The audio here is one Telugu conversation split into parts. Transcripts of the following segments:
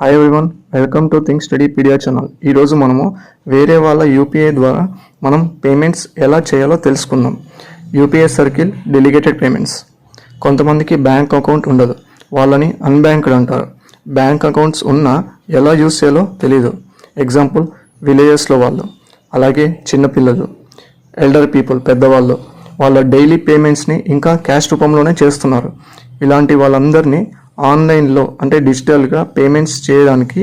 Hi everyone, welcome to think Studypedia channel. ఈరోజు మనము వేరే వాళ్ళ యూపీఐ ద్వారా మనం పేమెంట్స్ ఎలా చేయాలో తెలుసుకుందాం. UPI circle delegated payments. కొంతమందికి బ్యాంక్ అకౌంట్ ఉండదు, వాళ్ళని అన్బ్యాంక్డ్ అంటారు. బ్యాంక్ అకౌంట్స్ ఉన్నా ఎలా యూస్ చేయాలో తెలీదు. ఎగ్జాంపుల్ విలేజెస్లో వాళ్ళు, అలాగే చిన్నపిల్లలు, ఎల్డర్ పీపుల్, పెద్దవాళ్ళు వాళ్ళ డైలీ పేమెంట్స్ని ఇంకా క్యాష్ రూపంలోనే చేస్తున్నారు. ఇలాంటి వాళ్ళందరినీ ఆన్లైన్లో అంటే డిజిటల్గా పేమెంట్స్ చేయడానికి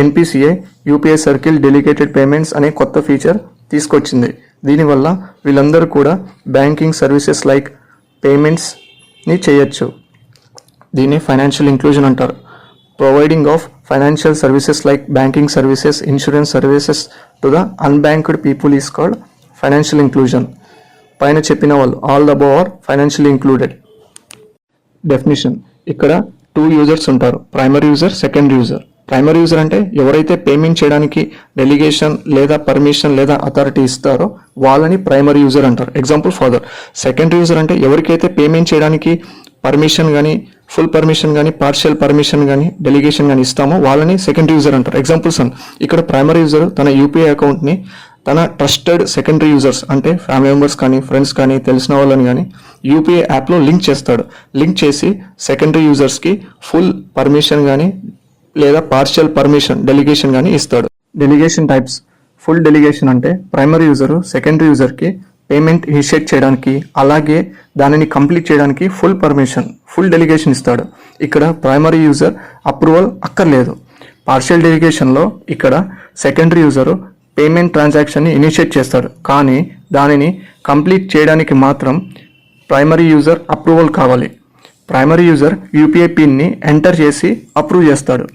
NPCI UPI circle delegated payments అనే కొత్త ఫీచర్ తీసుకొచ్చింది. దీనివల్ల వీళ్ళందరూ కూడా బ్యాంకింగ్ సర్వీసెస్ లైక్ పేమెంట్స్ని చేయొచ్చు. దీన్ని ఫైనాన్షియల్ ఇంక్లూజన్ అంటారు. Providing of financial services like banking services, insurance services to the unbanked people is called financial inclusion. పైన చెప్పిన వాళ్ళు all the above are financially included. Definition: ఇక్కడ 2 యూజర్స్ ఉంటారు, primary user, secondary user. Primary user అంటే ఎవరైతే పేమెంట్ చేయడానికి డెలిగేషన్ లేదా పర్మిషన్ లేదా అథారిటీ ఇస్తారో వాళ్ళని ప్రైమరీ యూజర్ అంటారు. Example father. సెకండరీ యూజర్ అంటే ఎవరికైతే పేమెంట్ చేయడానికి పర్మిషన్ కానీ, ఫుల్ పర్మిషన్ కానీ, పార్షియల్ పర్మిషన్ కానీ, డెలిగేషన్ కానీ ఇస్తామో వాళ్ళని సెకండరీ యూజర్ అంటారు. Example son. ఇక్కడ ప్రైమరీ యూజర్ తన యూపీఐ అకౌంట్ని తన ట్రస్టెడ్ సెకండరీ యూజర్స్ అంటే ఫ్యామిలీ మెంబర్స్ కానీ, ఫ్రెండ్స్ కానీ, తెలిసిన వాళ్ళని కానీ యూపీఐ యాప్లో లింక్ చేస్తాడు. లింక్ చేసి సెకండరీ యూజర్స్కి ఫుల్ పర్మిషన్ కానీ లేదా పార్షియల్ పర్మిషన్, డెలిగేషన్ కానీ ఇస్తాడు. Delegation types. ఫుల్ డెలిగేషన్ అంటే ప్రైమరీ యూజరు సెకండరీ యూజర్కి పేమెంట్ ఇనిషియేట్ చేయడానికి, అలాగే దానిని కంప్లీట్ చేయడానికి ఫుల్ పర్మిషన్, ఫుల్ డెలిగేషన్ ఇస్తాడు. ఇక్కడ ప్రైమరీ యూజర్ అప్రూవల్ అక్కర్లేదు. పార్షియల్ డెలిగేషన్లో ఇక్కడ సెకండరీ యూజరు పేమెంట్ ట్రాన్సాక్షన్ని ఇనిషియేట్ చేస్తాడు, కానీ దానిని కంప్లీట్ చేయడానికి మాత్రం ప్రైమరీ యూజర్ అప్రూవల్ కావాలి. ప్రైమరీ యూజర్ యూపీఐ పిన్ని ఎంటర్ చేసి అప్రూవ్ చేస్తాడు.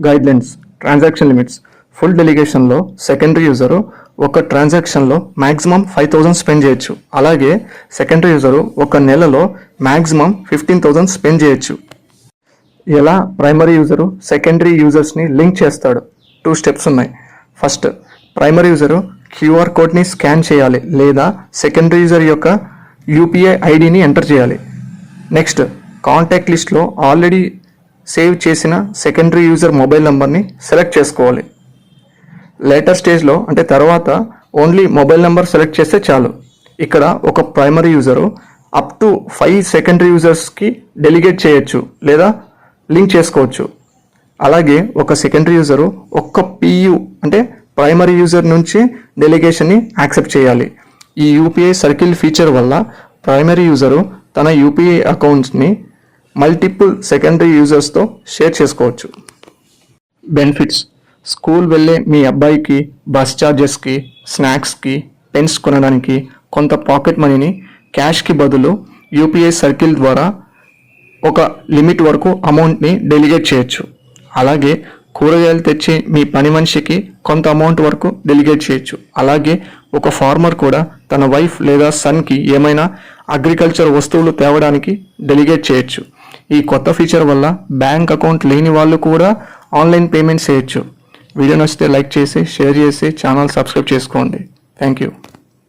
గైడ్లైన్స్. Transaction limits. ఫుల్ డెలిగేషన్లో సెకండరీ యూజరు ఒక ట్రాన్సాక్షన్లో మ్యాక్సిమం 5,000 స్పెండ్ చేయొచ్చు. అలాగే సెకండరీ యూజరు ఒక నెలలో మ్యాక్సిమం 15,000 స్పెండ్ చేయొచ్చు. ఎలా ప్రైమరీ యూజరు సెకండరీ యూజర్స్ని లింక్ చేస్తాడు? 2 స్టెప్స్ ఉన్నాయి. ఫస్ట్, ప్రైమరీ యూజరు క్యూఆర్ కోడ్ని స్కాన్ చేయాలి లేదా సెకండరీ యూజర్ యొక్క యూపీఐ ఐడిని ఎంటర్ చేయాలి. నెక్స్ట్, కాంటాక్ట్ లిస్ట్లో ఆల్రెడీ సేవ్ చేసిన సెకండరీ యూజర్ మొబైల్ నెంబర్ని సెలెక్ట్ చేసుకోవాలి. లేటర్ స్టేజ్లో అంటే తర్వాత ఓన్లీ మొబైల్ నెంబర్ సెలెక్ట్ చేస్తే చాలు. ఇక్కడ ఒక primary user up to 5 secondary యూజర్స్కి డెలిగేట్ చేయొచ్చు లేదా లింక్ చేసుకోవచ్చు. అలాగే ఒక సెకండరీ యూజరు ఒక్క పియు అంటే ప్రైమరీ యూజర్ నుంచి డెలిగేషన్ని యాక్సెప్ట్ చేయాలి. ఈ యూపీఐ సర్కిల్ ఫీచర్ వల్ల ప్రైమరీ యూజరు తన యూపీఐ అకౌంట్స్ని మల్టిపుల్ సెకండరీ యూజర్స్తో షేర్ చేసుకోవచ్చు. బెనిఫిట్స్. స్కూల్ వెళ్ళే మీ అబ్బాయికి బస్ ఛార్జెస్కి, స్నాక్స్కి, పెన్స్ కొనడానికి కొంత పాకెట్ మనీని క్యాష్కి బదులు యూపీఐ సర్కిల్ ద్వారా ఒక లిమిట్ వరకు అమౌంట్ని డెలిగేట్ చేయొచ్చు. అలాగే కూరగాయలు తెచ్చి మీ పని మనిషికి కొంత అమౌంట్ వరకు డెలిగేట్ చేయొచ్చు. అలాగే ఒక ఫార్మర్ కూడా తన వైఫ్ లేదా సన్కి ఏమైనా అగ్రికల్చర్ వస్తువులు తేవడానికి డెలిగేట్ చేయొచ్చు. ఈ కొత్త ఫీచర్ వల్ల బ్యాంక్ అకౌంట్ లేని వాళ్ళు కూడా ఆన్లైన్ పేమెంట్స్ చేయొచ్చు. వీడియో నచ్చితే లైక్ చేసి, షేర్ చేసి, ఛానల్ సబ్స్క్రైబ్ చేసుకోండి. Thank you.